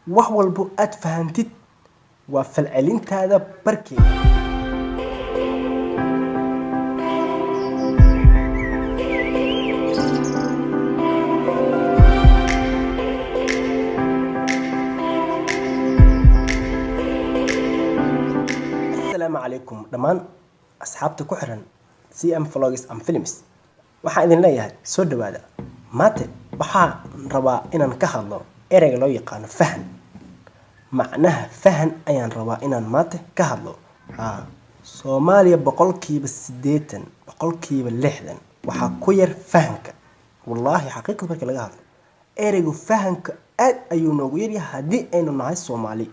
wax walbo aad fahantid waa falcelintaada barkeeda. السلام عليكم دمان أصحابتي ku xiran CM Vlogs and Films waxaan idin leeyahay soo dhawaada maanta waxaan rabaa inaan ka hadlo ereyga loo yaqaan fahan macnaha fahan ayaan rabaa inaan maanta ka hadlo Soomaaliya boqolkiiba 80 boqolkiiba 60 waxa ku yar fahanka wallahi xaqiiqada marka laga hadlo ereygu fahanka aad ayuu noogu yar yahay hadii aynu nahay Soomaali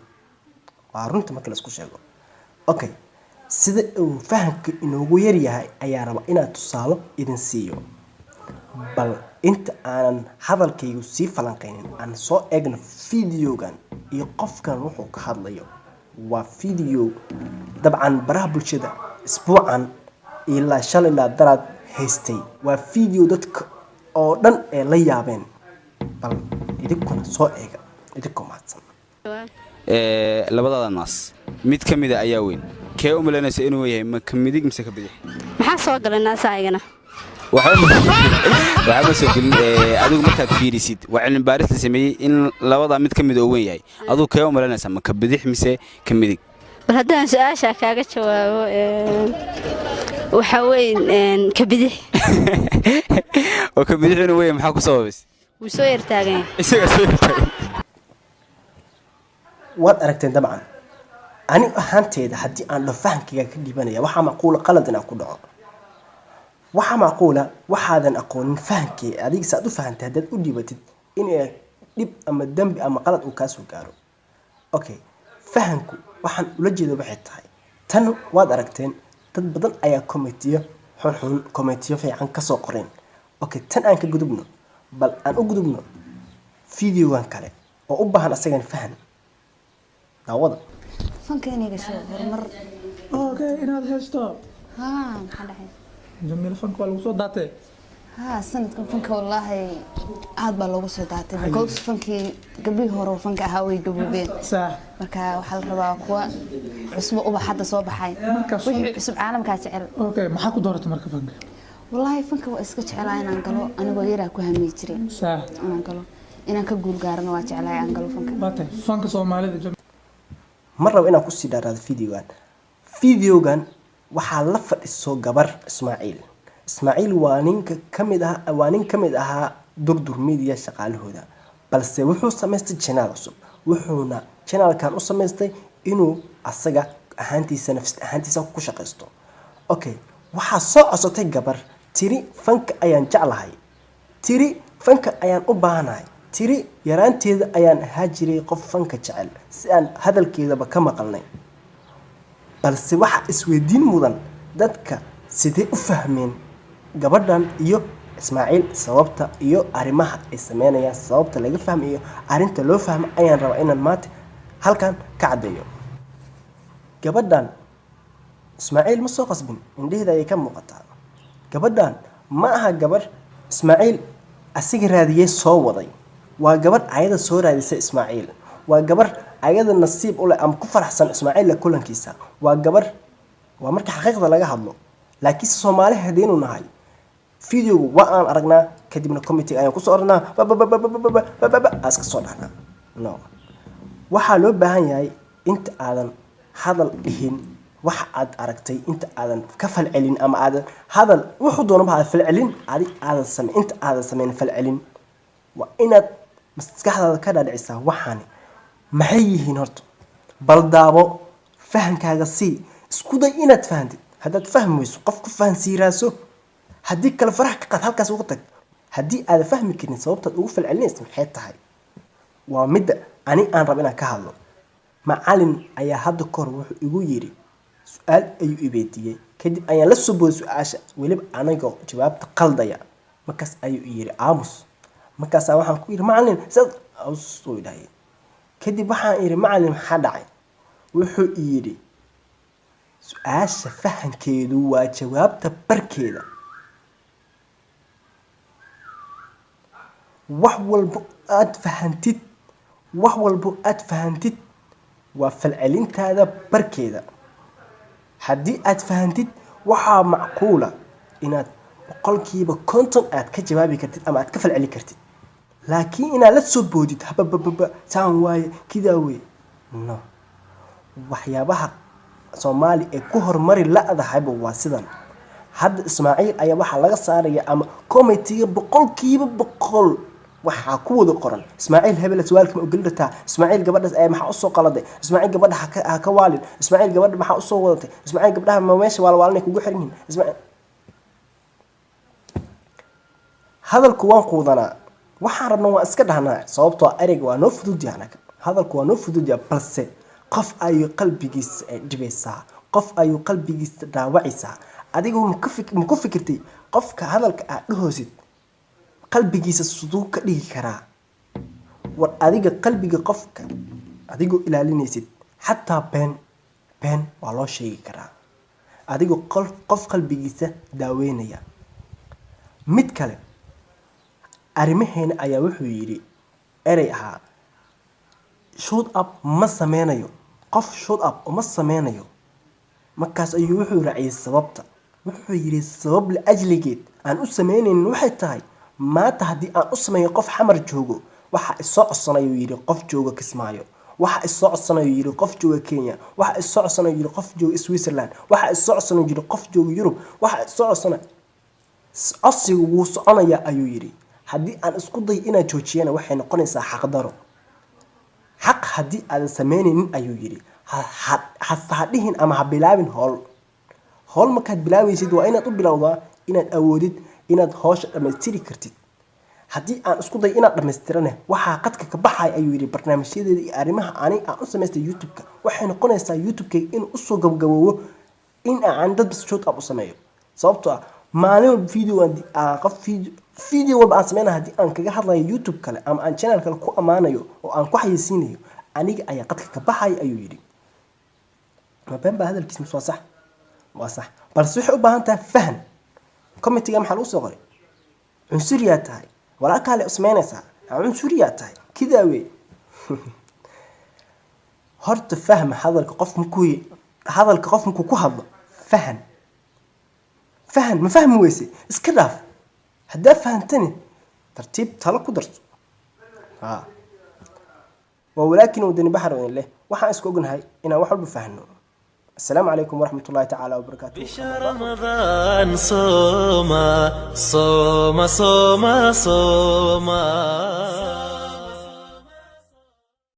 waa runta marka la isku sheego okay sida uu fahanka inoogu yar yahay ayaa raba inaad tusaalo idin siiyo bal inta aanan hadalkaygu sii falanqeynin aan soo eegno fiidiyogan iyo qofkan wuxuu ka hadlayo waa fiidiyo dabcan baraha bulshada isbuucan ilaa shalay ilaa daraad haystay waa fiidiyo dadka oo dhan ee la yaabeen bal idinkuna soo eega idinkoo mahadsan labadada naas mid kamid ah ayaa weyn kee u malaynaysa inuu yahay ma kamidig mise ka bidix maxaa soo galay naasaygana waxa soo galin adigu markaad fiirisid waa cilmi baaris la sameeyay in labada mid kamid oo weyn yahay adigu kee u malaynaysa ma ka bidix mise kamidig bal haddaan su'aasha kaaga jawaabo waxa weyn ka bidix oo ka bidix inuu weyn maxaa ku sababays wuu soo yartaagan isaga soo yartaagan waad aragteen dabcan ani ahaanteeda haddii aan dho fahankiga ka dhibanaya waxaa macquula qalad inaan ku dhaco waxaa macquula waxaadan aqoonin fahankii adiga saad u fahantay haddaad u dhibatid inay dhib ama dembi ama qalad uu kaasoo gaaro okay fahanku waxaan ula jeedo waxay tahay tan waad aragteen dad badan ayaa komitiyo xunxun komitiyo fiican kasoo qoreen okay tan aan ka gudubno bal aan u gudubno fiidiyogan kale oo u baahan asagan fahan daawada فانكيني قشو مرمر اوكي انا هشتو ها محل حين جميل فانك والو سو داتي ها سندكم فانك والله عاد با لوغو سو داتي بكوس فانكي قبلي هورو فانك هاوي قبوبين صح marka waxa la rabaa kuwa cusub uba hadda soo baxay wixii cusub caalamka jecel اوكي maxaa ku dooratay marka fanka wallahi fanka waa iska jecelahay inaan galo aniga yara ku hamay jiray صح inaan galo inaan ka guul gaarno waa jecelahay aan galo fanka baatay fanka Soomaalida marraba inaan ku sii dhaaraado fiidiyogan waxaa la fadhiso gabar Ismaaciil waa nin kamid ahaa durdur media shaqaalahooda balse wuxuu sameystay channel cusub wuxuuna channelkan u sameystay inuu asaga ahaantiisa ku shaqeysto okay waxaa soo cosotay gabar tiri fanka ayaan jeclahay tiri fanka ayaan u baahanahay tiri yaraanteeda ayaan ahaa jiray qof fanka jecel si aan hadalkeedaba ka maqalnay balse waxa isweydiin mudan dadka sidee u fahmeen gabadhan iyo Ismaaciil sababta iyo arimaha ay sameynayaan sababta laga fahmayo arinta loo fahmo ayaan rabaa inaan maanta halkan ka cadeeyo gabadhan Ismaaciil ma soo qasbin indheeda ay ka muuqataa gabadhan ma aha gabar Ismaaciil asiga raadiyay soo waday waa gabar ayada soo raadisay Ismaaciil waa gabar ayada nasiib u leh am ku faraxsan Ismaaciil la kulankiisa waa gabar waa marka xaqiiqda laga hadlo laakiin Soomaali hadeenu nahay fiidiyogu waa aan aragnaa kadibna committee ayaan ku soo ornaa aska soo dhahnaa no waxa loo baahan yahay inta aadan hadal dhihin waxa aad aragtay inta aadan ka falcelin ama aadan hadal wuxuu doonaba falcelin aadan sameyn inta aadan sameyn falcelin waa inaad maskaxdaada ka dhaadhicisaa waxaan maxay yihiin horta bal daabo fahankaaga si isku day inaad fahantid haddaad fahmayso qof ku fahansiiraaso haddii kale farax ka qaad halkaas ugu tag haddii aad fahmi karin sababtaad ugu falcelinaysa maxay tahay waa midda ani aan rabo inaan ka hadlo macallin ayaa hadda kor wuxuu igu yiri su'aal ayuu ibeediyay kadib ayaan la soo boodiyay su'aasha waliba anagoo jawaabta qaldaya markaas ayuu yiri aamus markaas waxaan ku yiri macallin sad soo dhahay kadib waxaan yiri macallin maxaa dhacay wuxuu yiri su'aasha fahankeedu waa jawaabta barkeeda wax walba aad fahantid wax walbo aad fahantid waa falcelintaada barkeeda. haddii aad fahantid waxaa macquula inaad boqolkiiba konton aad ka jawaabi kartid ama aad ka falceli kartid. laakiin inaad la soo boodid habababa saan waaye kidaa wey no. waxyaabaha Soomaali ee ku hormari la-dahayba waa sidan. hadda Ismaaciil ayaa waxaa laga saaraya ama committee boqolkiiba boqol waxaa ku wada qoran Ismaaciil hebel su'aalka ma ogol dhataa, Ismaaciil gabadhaas ay maxaa u soo qaladay, Ismaaciil gabadha ha ka waalin, Ismaaciil gabadha maxaa u soo wadatay, Ismaaciil gabadhaha ma meesha waalwaalanay kugu xiran yihiin. Ismaaciil hadalku waan quudanaa waxaan rabnaa waa iska dhahnaa sababtoo ereyga waa noo fudud yahay hadalku waa noo fudud yahay balse qof ayuu qalbigiisa dhibaysaa, qof ayuu qalbigiisa dhaawacaysaa. adigu ma ku fikirtay qofka hadalka aad dhahoosid qalbigiisa siduu ka dhigi karaa? war adiga qalbiga qofka adigoo ilaalinaysid xataa been waa loo sheegi karaa adigoo qof qalbigiisa daaweynaya. mid kale arrimaheena ayaa wuxuu yidhi erey ahaa shoot up ma sameynayo, qof shoot up uma sameynayo. markaas ayuu wuxuu raaciyay sababta. wuxuu yidhi sabab la ajligeed aan u sameynaynin waxay tahay maanta haddii aan u sameeyo qof xamar joogo waxa isoo codsanayo yidhi qof jooga Kismaayo, waxa isoo codsanayo yidhi qof jooga Kenya, waxa isoo codsanayo yidhi qof jooga Switzerland, waxa isoo codsanayo yidhi qof jooga Yurub, waxa isoo codsanayo codsigu wuu soconayaa ayuu yidhi. haddii aan isku day inaan joojiyana waxay noqonaysaa xaqdaro. xaq haddii aadan sameynaynin ayuu yidhi ha dhihin ama ha bilaabin howl markaad bilaabaysid waa inaad u bilowdaa inaad awoodid inaad howsha dhammaystiri kartid. haddii aan isku day inaad dhammaystirane waxaa qadka ka baxay ayuu yidhi barnaamijyadeeda iyo arrimaha aan u samaystay youtube-ka waxay noqonaysaa youtube-kayga inuu usoo gabagaboobo in aan dad shoot up u sameeyo. sababtoo ah maalin video walba aan sameynayo haddii aan kaga hadlayo youtube kale ama aan channel kale ku ammaanayo oo aan ku xayeysiinayo aniga ayaa qadka ka baxay ayuu yidhi. ma been baa hadalkiis mise waa sax? waa sax balse waxay u baahan tahay fahan. committee-ga maxaa lagu soo qoray cunsuriyaa tahay walaalkaale usmeynaysaa cunsuriyaa tahay kidaa wey. horta fahma hadalka qof markuu ku hadlo fahan ma fahmi weyse iska dhaaf. haddaa fahantani tartiib talo ku darso. ولكن ودني بحر له waxaan isku ognahay inaan wax walba fahno. السلام عليكم ورحمة الله تعالى وبركاته. بشهر رمضان صوما صوما صوما صوما